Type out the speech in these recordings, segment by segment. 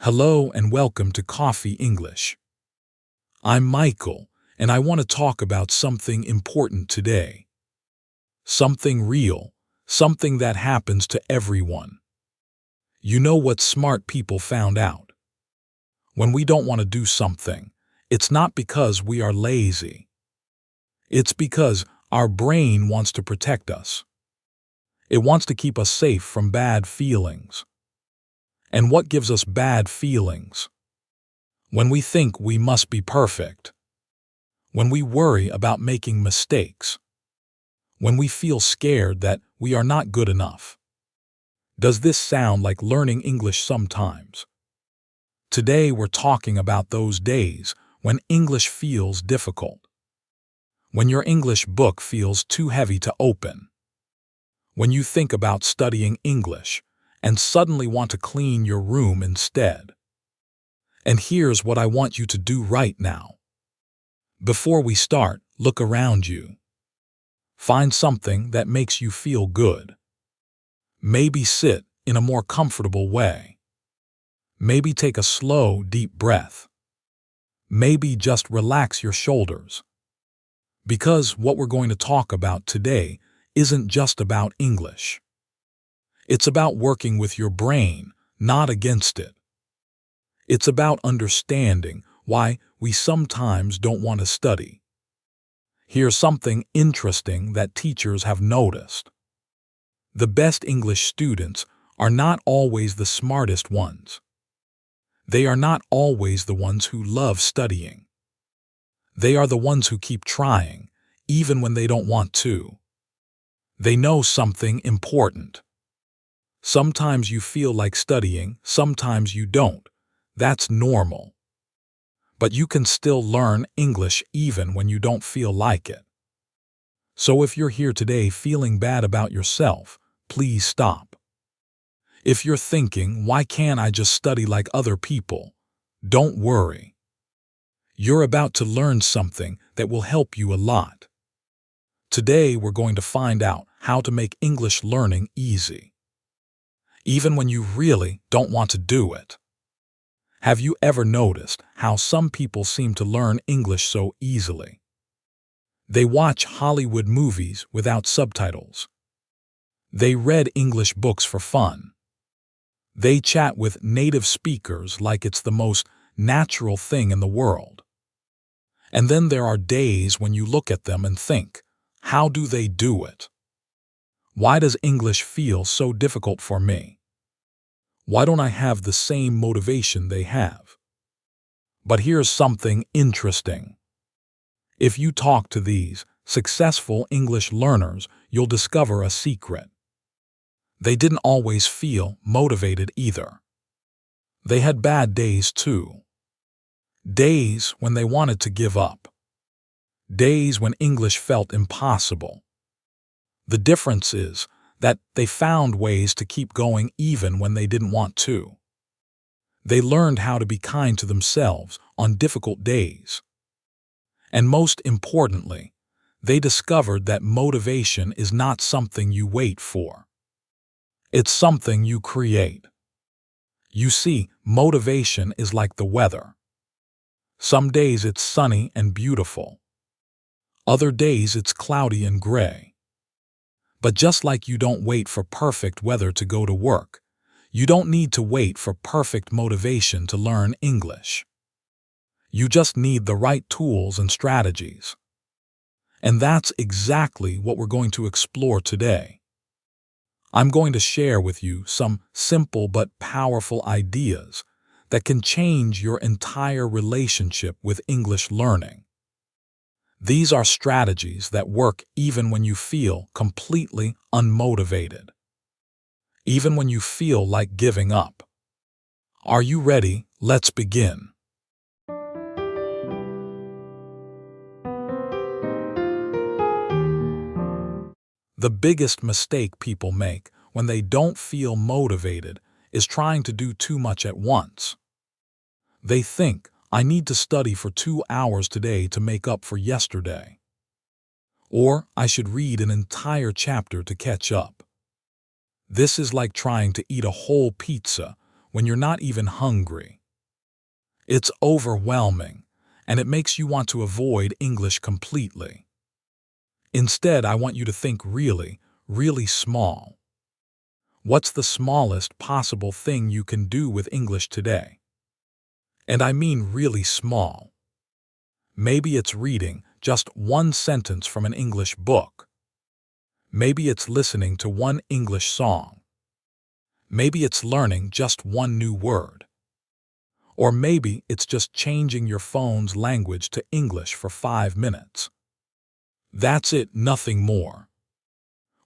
Hello and welcome to Coffee English. I'm Michael, and I want to talk about something important today. Something real, something that happens to everyone. You know what smart people found out? When we don't want to do something, it's not because we are lazy. It's because our brain wants to protect us. It wants to keep us safe from bad feelings. And what gives us bad feelings? When we think we must be perfect. When we worry about making mistakes. When we feel scared that we are not good enough. Does this sound like learning English sometimes? Today we're talking about those days when English feels difficult. When your English book feels too heavy to open. When you think about studying English and suddenly want to clean your room instead. And here's what I want you to do right now. Before we start, look around you. Find something that makes you feel good. Maybe sit in a more comfortable way. Maybe take a slow, deep breath. Maybe just relax your shoulders. Because what we're going to talk about today isn't just about English. It's about working with your brain, not against it. It's about understanding why we sometimes don't want to study. Here's something interesting that teachers have noticed. The best English students are not always the smartest ones. They are not always the ones who love studying. They are the ones who keep trying, even when they don't want to. They know something important. Sometimes you feel like studying, sometimes you don't. That's normal. But you can still learn English even when you don't feel like it. So if you're here today feeling bad about yourself, please stop. If you're thinking, why can't I just study like other people? Don't worry. You're about to learn something that will help you a lot. Today we're going to find out how to make English learning easy. Even when you really don't want to do it. Have you ever noticed how some people seem to learn English so easily? They watch Hollywood movies without subtitles. They read English books for fun. They chat with native speakers like it's the most natural thing in the world. And then there are days when you look at them and think, how do they do it? Why does English feel so difficult for me? Why don't I have the same motivation they have? But here's something interesting. If you talk to these successful English learners, you'll discover a secret. They didn't always feel motivated either. They had bad days too. Days when they wanted to give up. Days when English felt impossible. The difference is that they found ways to keep going even when they didn't want to. They learned how to be kind to themselves on difficult days. And most importantly, they discovered that motivation is not something you wait for. It's something you create. You see, motivation is like the weather. Some days it's sunny and beautiful. Other days it's cloudy and gray. But just like you don't wait for perfect weather to go to work, you don't need to wait for perfect motivation to learn English. You just need the right tools and strategies. And that's exactly what we're going to explore today. I'm going to share with you some simple but powerful ideas that can change your entire relationship with English learning. These are strategies that work even when you feel completely unmotivated. Even when you feel like giving up. Are you ready? Let's begin. The biggest mistake people make when they don't feel motivated is trying to do too much at once. They think, I need to study for 2 hours today to make up for yesterday. Or I should read an entire chapter to catch up. This is like trying to eat a whole pizza when you're not even hungry. It's overwhelming, and it makes you want to avoid English completely. Instead, I want you to think really, really small. What's the smallest possible thing you can do with English today? And I mean really small. Maybe it's reading just one sentence from an English book. Maybe it's listening to one English song. Maybe it's learning just one new word. Or maybe it's just changing your phone's language to English for 5 minutes. That's it, nothing more.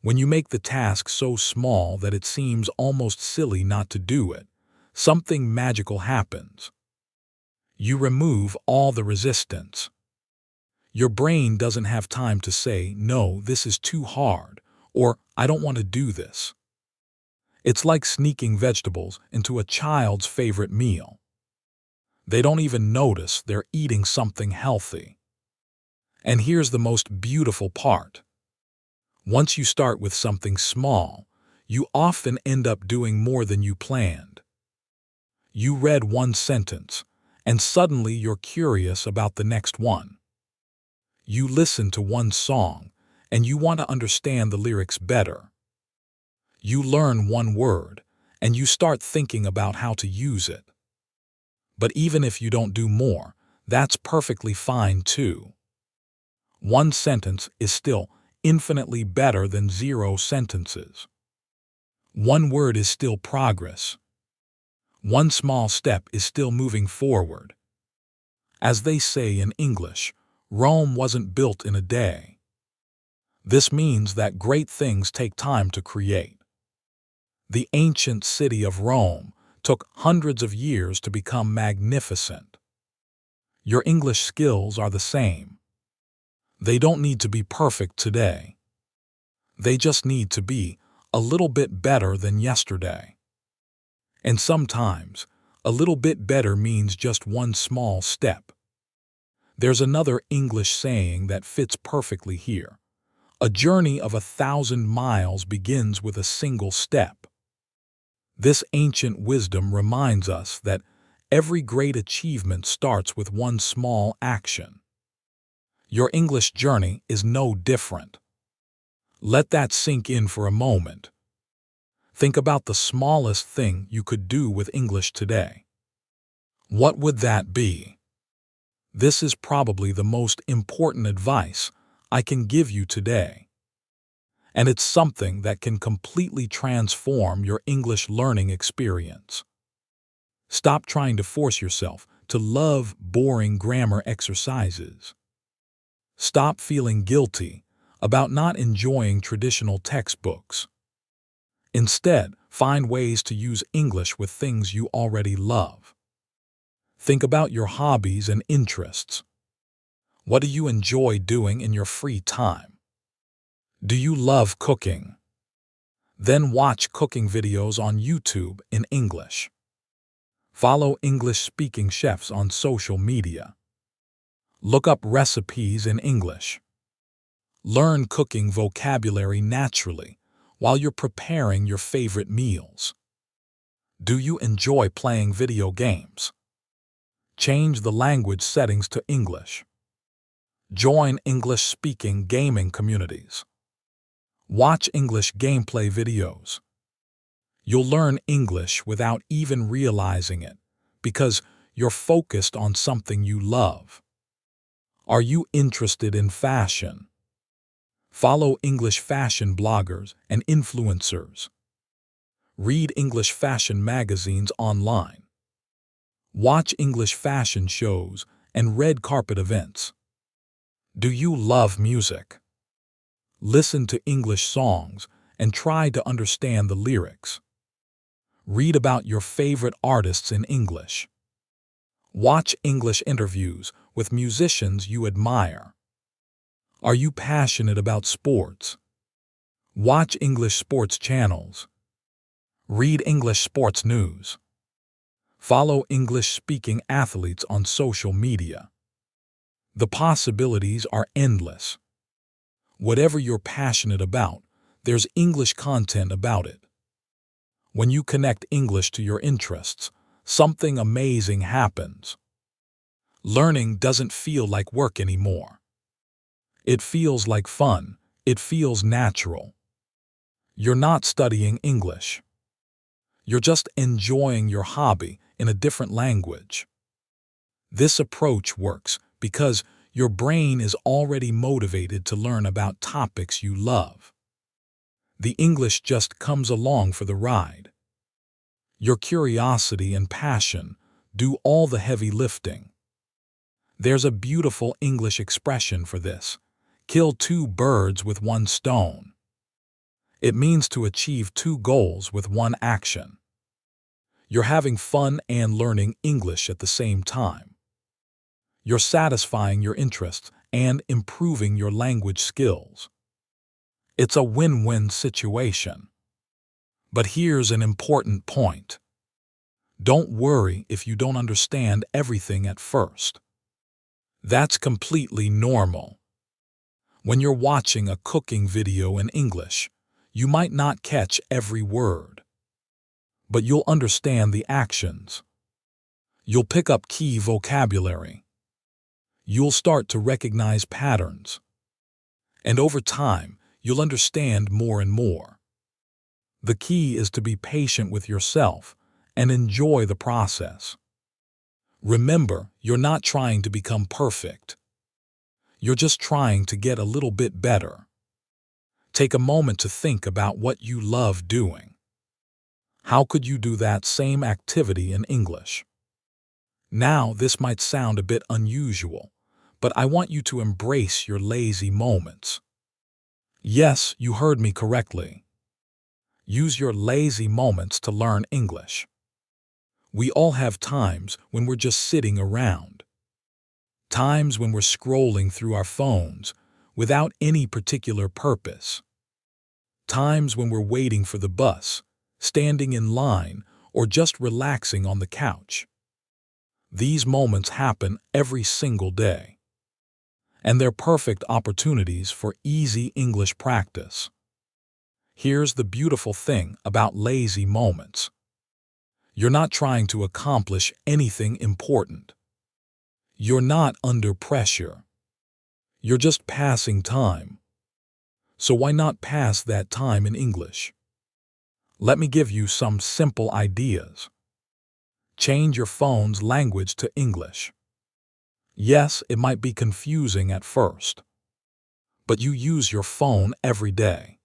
When you make the task so small that it seems almost silly not to do it, something magical happens. You remove all the resistance. Your brain doesn't have time to say, "No, this is too hard," or "I don't want to do this." It's like sneaking vegetables into a child's favorite meal. They don't even notice they're eating something healthy. And here's the most beautiful part. Once you start with something small, you often end up doing more than you planned. You read one sentence, and suddenly you're curious about the next one. You listen to one song, and you want to understand the lyrics better. You learn one word, and you start thinking about how to use it. But even if you don't do more, that's perfectly fine too. One sentence is still infinitely better than 0 sentences. One word is still progress. One small step is still moving forward. As they say in English, Rome wasn't built in a day. This means that great things take time to create. The ancient city of Rome took hundreds of years to become magnificent. Your English skills are the same. They don't need to be perfect today. They just need to be a little bit better than yesterday. And sometimes, a little bit better means just one small step. There's another English saying that fits perfectly here. A journey of 1,000 miles begins with a single step. This ancient wisdom reminds us that every great achievement starts with one small action. Your English journey is no different. Let that sink in for a moment. Think about the smallest thing you could do with English today. What would that be? This is probably the most important advice I can give you today. And it's something that can completely transform your English learning experience. Stop trying to force yourself to love boring grammar exercises. Stop feeling guilty about not enjoying traditional textbooks. Instead, find ways to use English with things you already love. Think about your hobbies and interests. What do you enjoy doing in your free time? Do you love cooking? Then watch cooking videos on YouTube in English. Follow English-speaking chefs on social media. Look up recipes in English. Learn cooking vocabulary naturally while you're preparing your favorite meals. Do you enjoy playing video games? Change the language settings to English. Join English-speaking gaming communities. Watch English gameplay videos. You'll learn English without even realizing it because you're focused on something you love. Are you interested in fashion? Follow English fashion bloggers and influencers. Read English fashion magazines online. Watch English fashion shows and red carpet events. Do you love music? Listen to English songs and try to understand the lyrics. Read about your favorite artists in English. Watch English interviews with musicians you admire. Are you passionate about sports? Watch English sports channels. Read English sports news. Follow English-speaking athletes on social media. The possibilities are endless. Whatever you're passionate about, there's English content about it. When you connect English to your interests, something amazing happens. Learning doesn't feel like work anymore. It feels like fun. It feels natural. You're not studying English. You're just enjoying your hobby in a different language. This approach works because your brain is already motivated to learn about topics you love. The English just comes along for the ride. Your curiosity and passion do all the heavy lifting. There's a beautiful English expression for this: kill two birds with one stone. It means to achieve two goals with one action. You're having fun and learning English at the same time. You're satisfying your interests and improving your language skills. It's a win-win situation. But here's an important point. Don't worry if you don't understand everything at first. That's completely normal. When you're watching a cooking video in English, you might not catch every word. But you'll understand the actions. You'll pick up key vocabulary. You'll start to recognize patterns. And over time, you'll understand more and more. The key is to be patient with yourself and enjoy the process. Remember, you're not trying to become perfect. You're just trying to get a little bit better. Take a moment to think about what you love doing. How could you do that same activity in English? Now, this might sound a bit unusual, but I want you to embrace your lazy moments. Yes, you heard me correctly. Use your lazy moments to learn English. We all have times when we're just sitting around. Times when we're scrolling through our phones without any particular purpose. Times when we're waiting for the bus, standing in line, or just relaxing on the couch. These moments happen every single day. And they're perfect opportunities for easy English practice. Here's the beautiful thing about lazy moments. You're not trying to accomplish anything important. You're not under pressure. You're just passing time. So why not pass that time in English? Let me give you some simple ideas. Change your phone's language to English. Yes, it might be confusing at first. But you use your phone every day.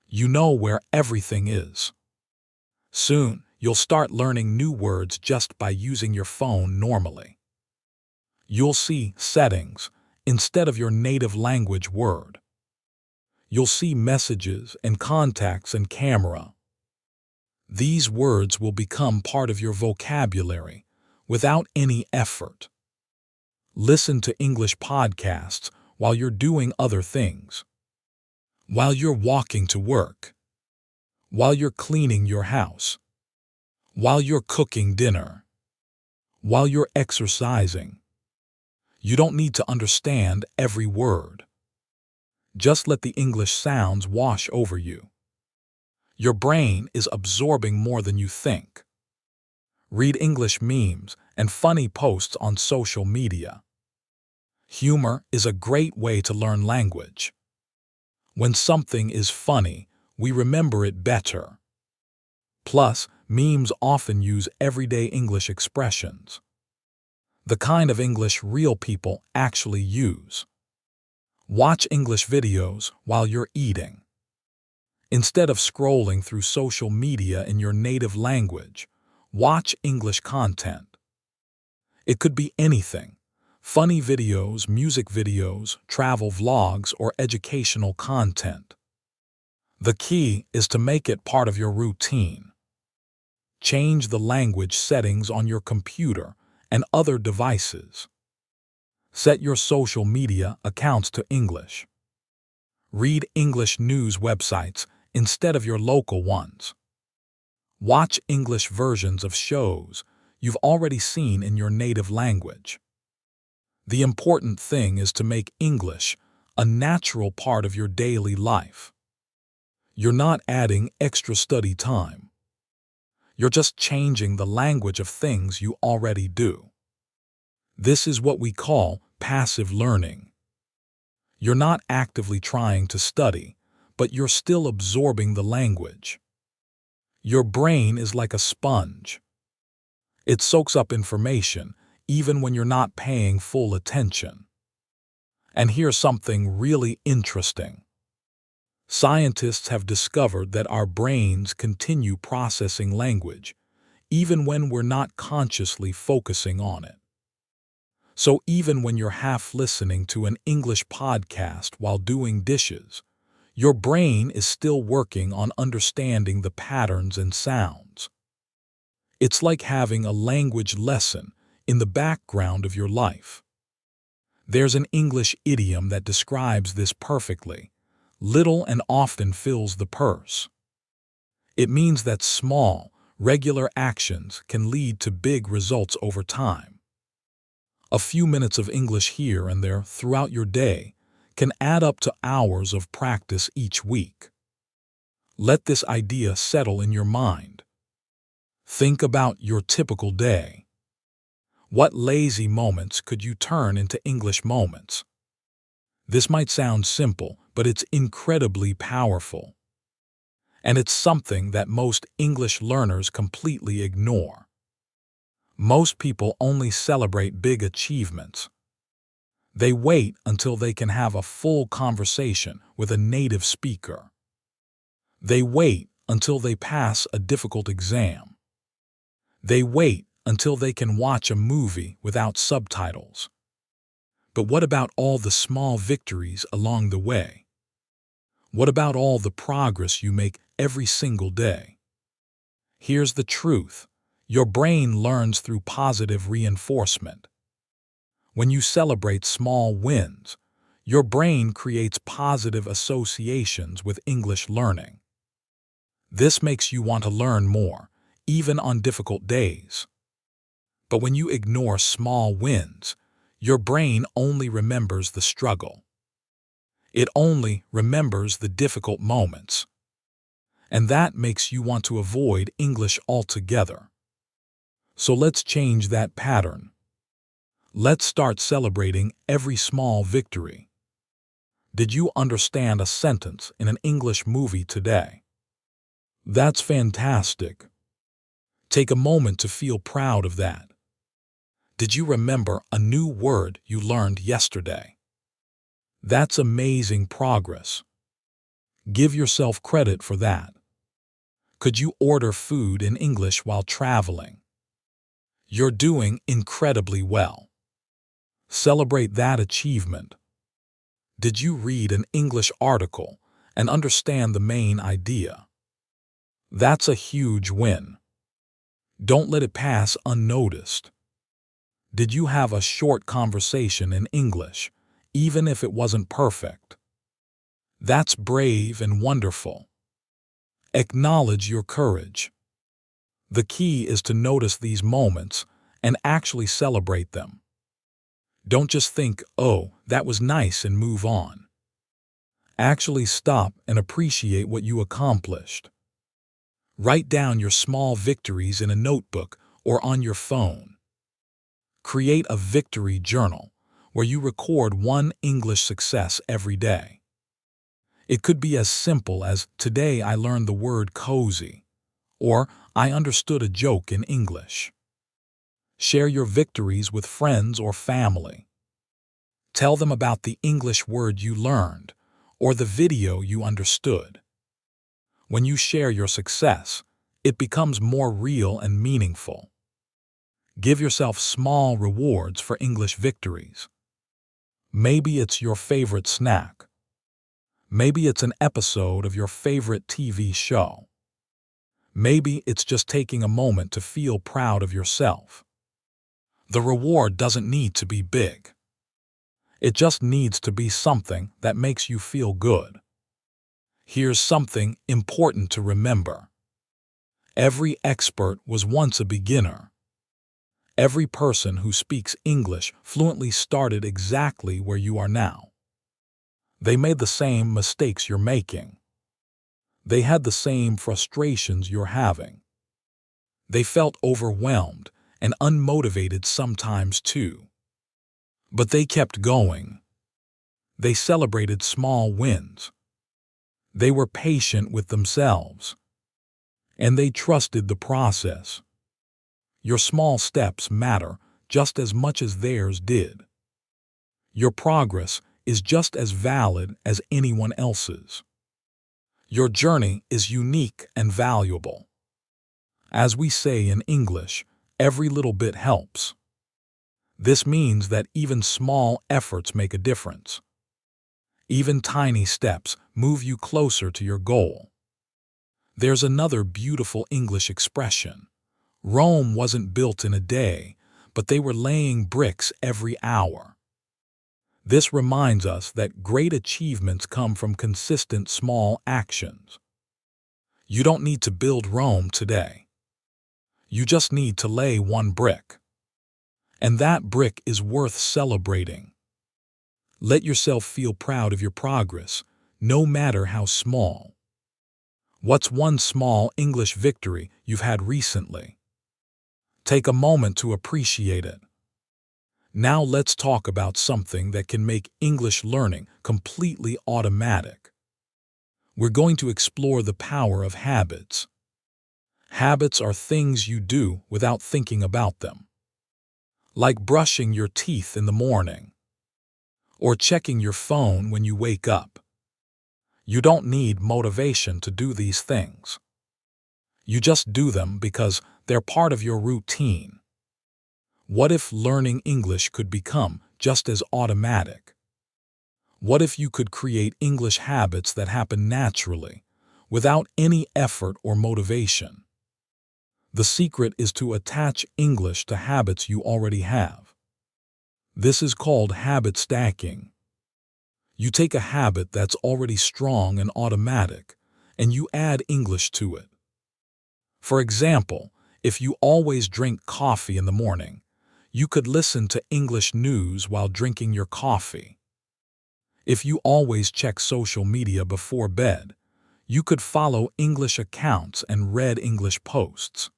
You know where everything is. Soon, you'll start learning new words just by using your phone normally. You'll see settings instead of your native language word. You'll see messages and contacts and camera. These words will become part of your vocabulary without any effort. Listen to English podcasts while you're doing other things. While you're walking to work. While you're cleaning your house. While you're cooking dinner. While you're exercising. You don't need to understand every word. Just let the English sounds wash over you. Your brain is absorbing more than you think. Read English memes and funny posts on social media. Humor is a great way to learn language. When something is funny, we remember it better. Plus, memes often use everyday English expressions. The kind of English real people actually use. Watch English videos while you're eating. Instead of scrolling through social media in your native language, watch English content. It could be anything: funny videos, music videos, travel vlogs, or educational content. The key is to make it part of your routine. Change the language settings on your computer and other devices. Set your social media accounts to English. Read English news websites instead of your local ones. Watch English versions of shows you've already seen in your native language. The important thing is to make English a natural part of your daily life. You're not adding extra study time. You're just changing the language of things you already do. This is what we call passive learning. You're not actively trying to study, but you're still absorbing the language. Your brain is like a sponge. It soaks up information, even when you're not paying full attention. And here's something really interesting. Scientists have discovered that our brains continue processing language, even when we're not consciously focusing on it. So even when you're half listening to an English podcast while doing dishes, your brain is still working on understanding the patterns and sounds. It's like having a language lesson in the background of your life. There's an English idiom that describes this perfectly. Little and often fills the purse. It means that small, regular actions can lead to big results over time. A few minutes of English here and there throughout your day can add up to hours of practice each week. Let this idea settle in your mind. Think about your typical day. What lazy moments could you turn into English moments? This might sound simple, but it's incredibly powerful. And it's something that most English learners completely ignore. Most people only celebrate big achievements. They wait until they can have a full conversation with a native speaker. They wait until they pass a difficult exam. They wait until they can watch a movie without subtitles. But what about all the small victories along the way? What about all the progress you make every single day? Here's the truth. Your brain learns through positive reinforcement. When you celebrate small wins, your brain creates positive associations with English learning. This makes you want to learn more, even on difficult days. But when you ignore small wins, your brain only remembers the struggle. It only remembers the difficult moments. And that makes you want to avoid English altogether. So let's change that pattern. Let's start celebrating every small victory. Did you understand a sentence in an English movie today? That's fantastic. Take a moment to feel proud of that. Did you remember a new word you learned yesterday? That's amazing progress. Give yourself credit for that. Could you order food in English while traveling? You're doing incredibly well. Celebrate that achievement. Did you read an English article and understand the main idea? That's a huge win. Don't let it pass unnoticed. Did you have a short conversation in English, even if it wasn't perfect? That's brave and wonderful. Acknowledge your courage. The key is to notice these moments and actually celebrate them. Don't just think, "Oh, that was nice," and move on. Actually stop and appreciate what you accomplished. Write down your small victories in a notebook or on your phone. Create a victory journal where you record one English success every day. It could be as simple as, "Today I learned the word cozy," or "I understood a joke in English." Share your victories with friends or family. Tell them about the English word you learned or the video you understood. When you share your success, it becomes more real and meaningful. Give yourself small rewards for English victories. Maybe it's your favorite snack. Maybe it's an episode of your favorite TV show. Maybe it's just taking a moment to feel proud of yourself. The reward doesn't need to be big. It just needs to be something that makes you feel good. Here's something important to remember. Every expert was once a beginner. Every person who speaks English fluently started exactly where you are now. They made the same mistakes you're making. They had the same frustrations you're having. They felt overwhelmed and unmotivated sometimes too. But they kept going. They celebrated small wins. They were patient with themselves. And they trusted the process. Your small steps matter just as much as theirs did. Your progress is just as valid as anyone else's. Your journey is unique and valuable. As we say in English, every little bit helps. This means that even small efforts make a difference. Even tiny steps move you closer to your goal. There's another beautiful English expression. Rome wasn't built in a day, but they were laying bricks every hour. This reminds us that great achievements come from consistent small actions. You don't need to build Rome today. You just need to lay one brick. And that brick is worth celebrating. Let yourself feel proud of your progress, no matter how small. What's one small English victory you've had recently? Take a moment to appreciate it. Now let's talk about something that can make English learning completely automatic. We're going to explore the power of habits. Habits are things you do without thinking about them. Like brushing your teeth in the morning, or checking your phone when you wake up. You don't need motivation to do these things. You just do them because they're part of your routine. What if learning English could become just as automatic? What if you could create English habits that happen naturally, without any effort or motivation? The secret is to attach English to habits you already have. This is called habit stacking. You take a habit that's already strong and automatic, and you add English to it. For example, if you always drink coffee in the morning, you could listen to English news while drinking your coffee. If you always check social media before bed, you could follow English accounts and read English posts.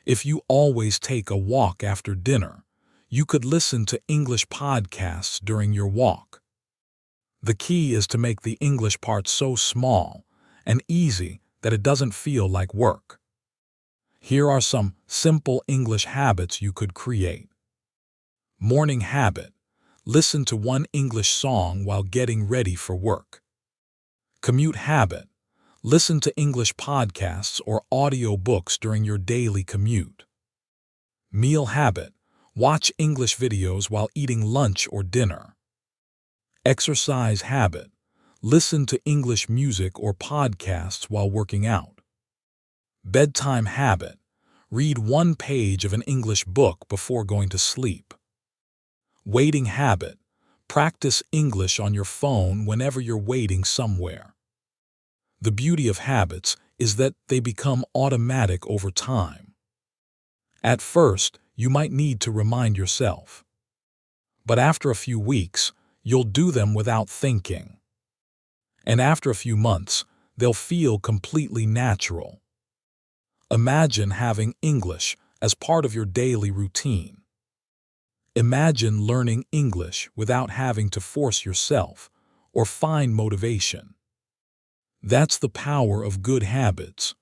If you always take a walk after dinner, you could listen to English podcasts during your walk. The key is to make the English part so small and easy that it doesn't feel like work. Here are some simple English habits you could create. Morning habit. Listen to one English song while getting ready for work. Commute habit. Listen to English podcasts or audiobooks during your daily commute. Meal habit. Watch English videos while eating lunch or dinner. Exercise habit. Listen to English music or podcasts while working out. Bedtime habit. Read one page of an English book before going to sleep. Waiting habit. Practice English on your phone whenever you're waiting somewhere. The beauty of habits is that they become automatic over time. At first, you might need to remind yourself. But after a few weeks, you'll do them without thinking. And after a few months, they'll feel completely natural. Imagine having English as part of your daily routine. Imagine learning English without having to force yourself or find motivation. That's the power of good habits.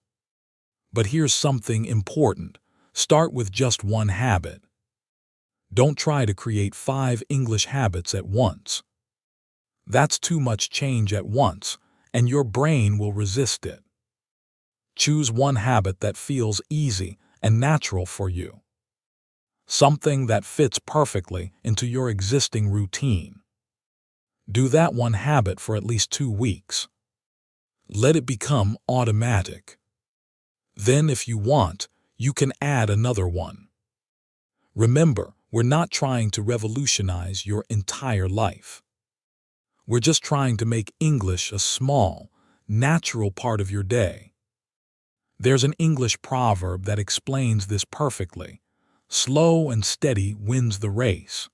But here's something important. Start with just one habit. Don't try to create 5 English habits at once. That's too much change at once, and your brain will resist it. Choose one habit that feels easy and natural for you. Something that fits perfectly into your existing routine. Do that one habit for at least 2 weeks. Let it become automatic. Then, if you want, you can add another one. Remember, we're not trying to revolutionize your entire life. We're just trying to make English a small, natural part of your day. There's an English proverb that explains this perfectly. Slow and steady wins the race.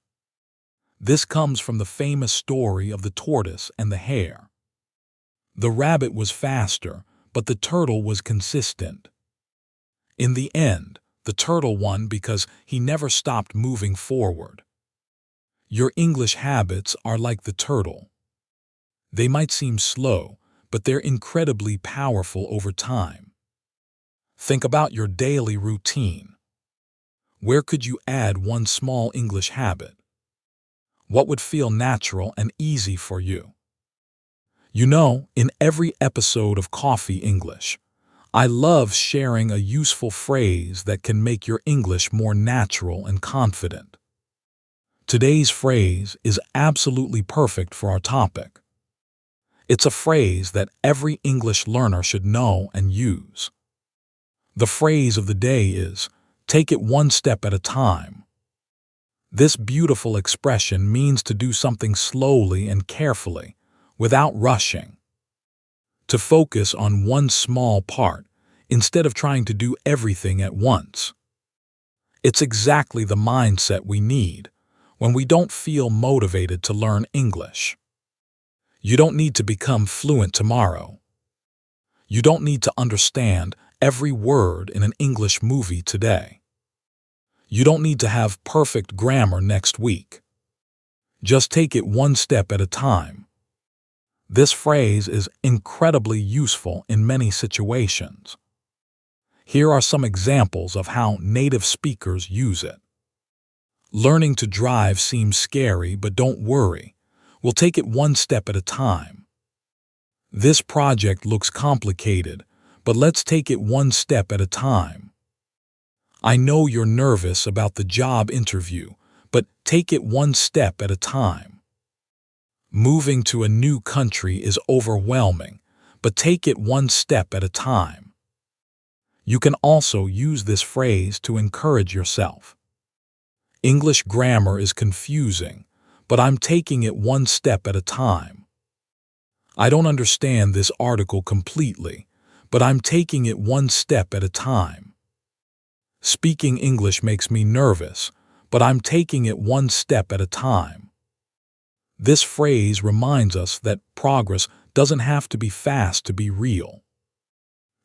This comes from the famous story of the tortoise and the hare. The rabbit was faster, but the turtle was consistent. In the end, the turtle won because he never stopped moving forward. Your English habits are like the turtle. They might seem slow, but they're incredibly powerful over time. Think about your daily routine. Where could you add one small English habit? What would feel natural and easy for you? You know, in every episode of Coffee English, I love sharing a useful phrase that can make your English more natural and confident. Today's phrase is absolutely perfect for our topic. It's a phrase that every English learner should know and use. The phrase of the day is, "Take it one step at a time." This beautiful expression means to do something slowly and carefully, without rushing. To focus on one small part, instead of trying to do everything at once. It's exactly the mindset we need when we don't feel motivated to learn English. You don't need to become fluent tomorrow. You don't need to understand every word in an English movie today. You don't need to have perfect grammar next week. Just take it one step at a time. This phrase is incredibly useful in many situations. Here are some examples of how native speakers use it. Learning to drive seems scary, but don't worry. We'll take it one step at a time. This project looks complicated, but let's take it one step at a time. I know you're nervous about the job interview, but take it one step at a time. Moving to a new country is overwhelming, but take it one step at a time. You can also use this phrase to encourage yourself. English grammar is confusing, but I'm taking it one step at a time. I don't understand this article completely, but I'm taking it one step at a time. Speaking English makes me nervous, but I'm taking it one step at a time. This phrase reminds us that progress doesn't have to be fast to be real.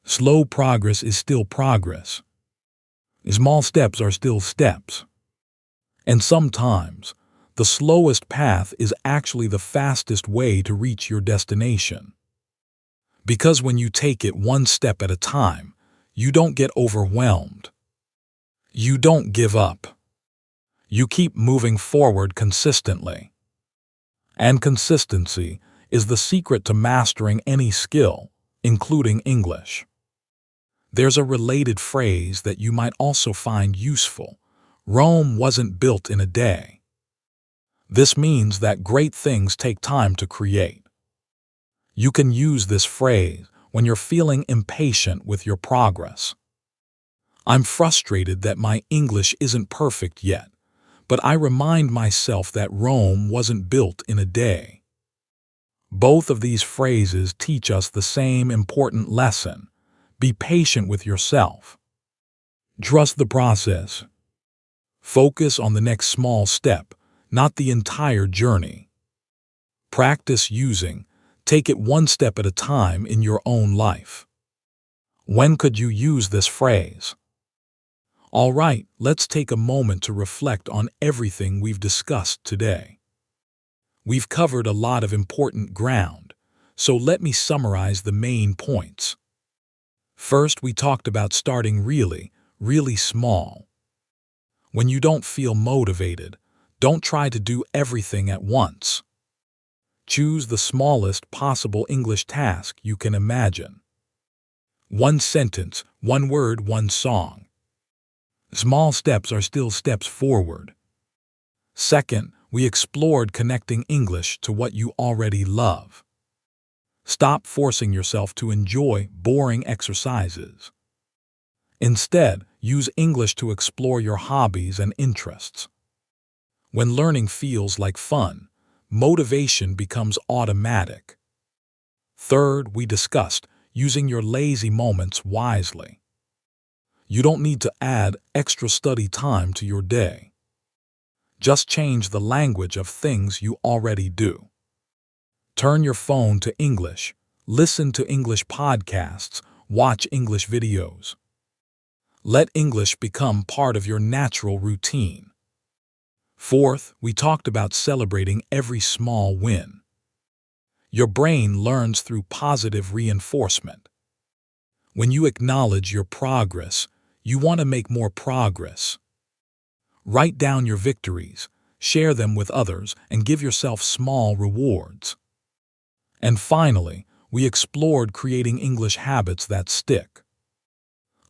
Slow progress is still progress. Small steps are still steps. And sometimes, the slowest path is actually the fastest way to reach your destination. Because when you take it one step at a time, you don't get overwhelmed. You don't give up. You keep moving forward consistently. And consistency is the secret to mastering any skill, including English. There's a related phrase that you might also find useful. Rome wasn't built in a day. This means that great things take time to create. You can use this phrase when you're feeling impatient with your progress. I'm frustrated that my English isn't perfect yet, but I remind myself that Rome wasn't built in a day. Both of these phrases teach us the same important lesson. Be patient with yourself. Trust the process. Focus on the next small step, not the entire journey. Practice using, take it one step at a time in your own life. When could you use this phrase? All right, let's take a moment to reflect on everything we've discussed today. We've covered a lot of important ground, so let me summarize the main points. First, we talked about starting really, really small. When you don't feel motivated, don't try to do everything at once. Choose the smallest possible English task you can imagine. One sentence, one word, one song. Small steps are still steps forward. Second, we explored connecting English to what you already love. Stop forcing yourself to enjoy boring exercises. Instead, use English to explore your hobbies and interests. When learning feels like fun, motivation becomes automatic. Third, we discussed using your lazy moments wisely. You don't need to add extra study time to your day. Just change the language of things you already do. Turn your phone to English, listen to English podcasts, watch English videos. Let English become part of your natural routine. Fourth, we talked about celebrating every small win. Your brain learns through positive reinforcement. When you acknowledge your progress, you want to make more progress. Write down your victories, share them with others, and give yourself small rewards. And finally, we explored creating English habits that stick.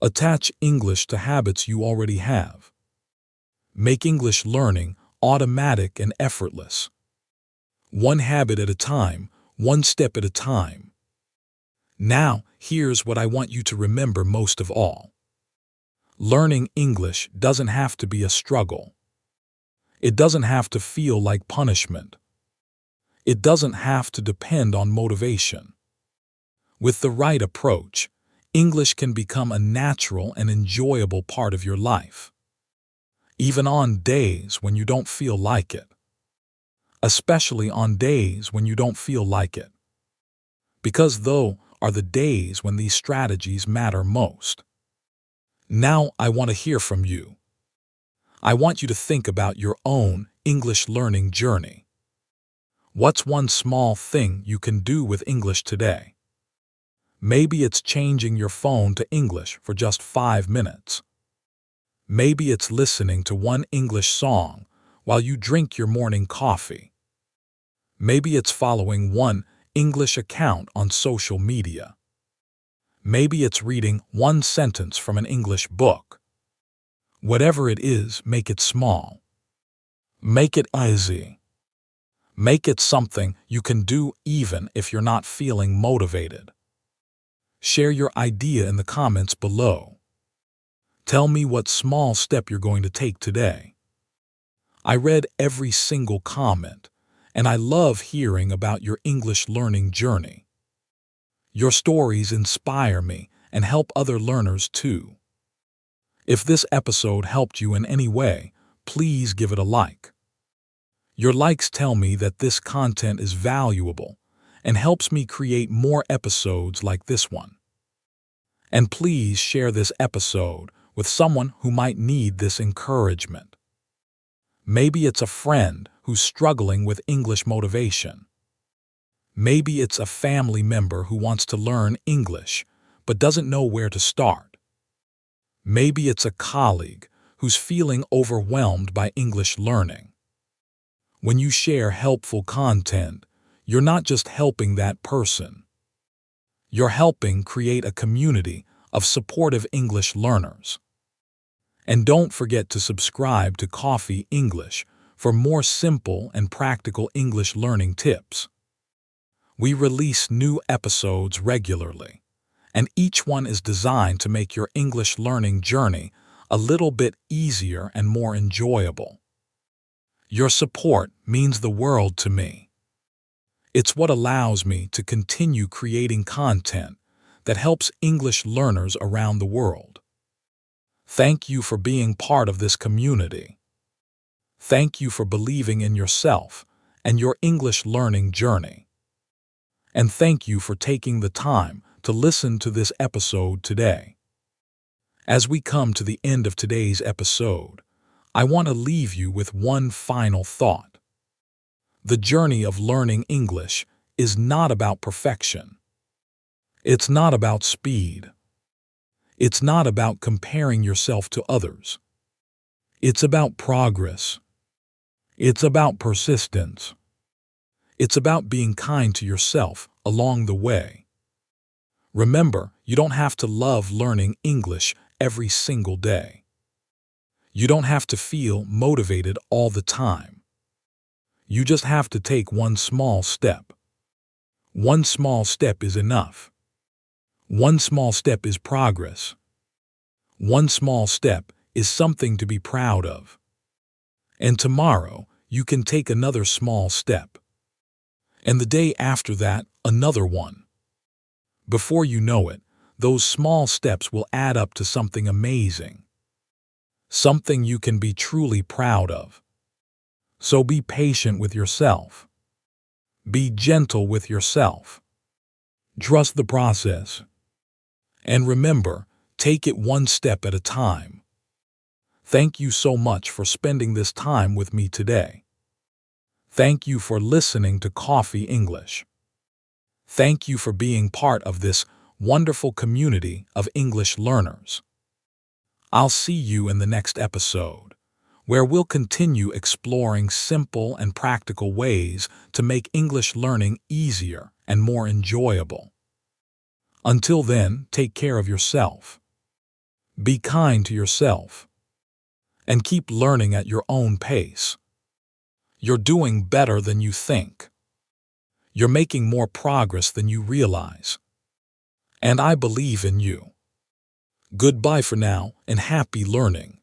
Attach English to habits you already have. Make English learning automatic and effortless. One habit at a time, one step at a time. Now, here's what I want you to remember most of all. Learning English doesn't have to be a struggle. It doesn't have to feel like punishment. It doesn't have to depend on motivation. With the right approach, English can become a natural and enjoyable part of your life. Even on days when you don't feel like it. Especially on days when you don't feel like it. Because those are the days when these strategies matter most. Now I want to hear from you. I want you to think about your own English learning journey. What's one small thing you can do with English today? Maybe it's changing your phone to English for just 5 minutes. Maybe it's listening to one English song while you drink your morning coffee. Maybe it's following one English account on social media. Maybe it's reading one sentence from an English book. Whatever it is, make it small. Make it easy. Make it something you can do even if you're not feeling motivated. Share your idea in the comments below. Tell me what small step you're going to take today. I read every single comment, and I love hearing about your English learning journey. Your stories inspire me and help other learners too. If this episode helped you in any way, please give it a like. Your likes tell me that this content is valuable and helps me create more episodes like this one. And please share this episode with someone who might need this encouragement. Maybe it's a friend who's struggling with English motivation. Maybe it's a family member who wants to learn English but doesn't know where to start. Maybe it's a colleague who's feeling overwhelmed by English learning. When you share helpful content, you're not just helping that person. You're helping create a community of supportive English learners. And don't forget to subscribe to Coffee English for more simple and practical English learning tips. We release new episodes regularly, and each one is designed to make your English learning journey a little bit easier and more enjoyable. Your support means the world to me. It's what allows me to continue creating content that helps English learners around the world. Thank you for being part of this community. Thank you for believing in yourself and your English learning journey. And thank you for taking the time to listen to this episode today. As we come to the end of today's episode, I want to leave you with one final thought. The journey of learning English is not about perfection. It's not about speed. It's not about comparing yourself to others. It's about progress. It's about persistence. It's about being kind to yourself along the way. Remember, you don't have to love learning English every single day. You don't have to feel motivated all the time. You just have to take one small step. One small step is enough. One small step is progress. One small step is something to be proud of. And tomorrow, you can take another small step. And the day after that, another one. Before you know it, those small steps will add up to something amazing. Something you can be truly proud of. So be patient with yourself. Be gentle with yourself. Trust the process. And remember, Take it one step at a time. Thank you so much for spending this time with me today. Thank you for listening to Coffee English. Thank you for being part of this wonderful community of English learners. I'll see you in the next episode, where we'll continue exploring simple and practical ways to make English learning easier and more enjoyable. Until then, take care of yourself. Be kind to yourself. And keep learning at your own pace. You're doing better than you think. You're making more progress than you realize. And I believe in you. Goodbye for now and happy learning.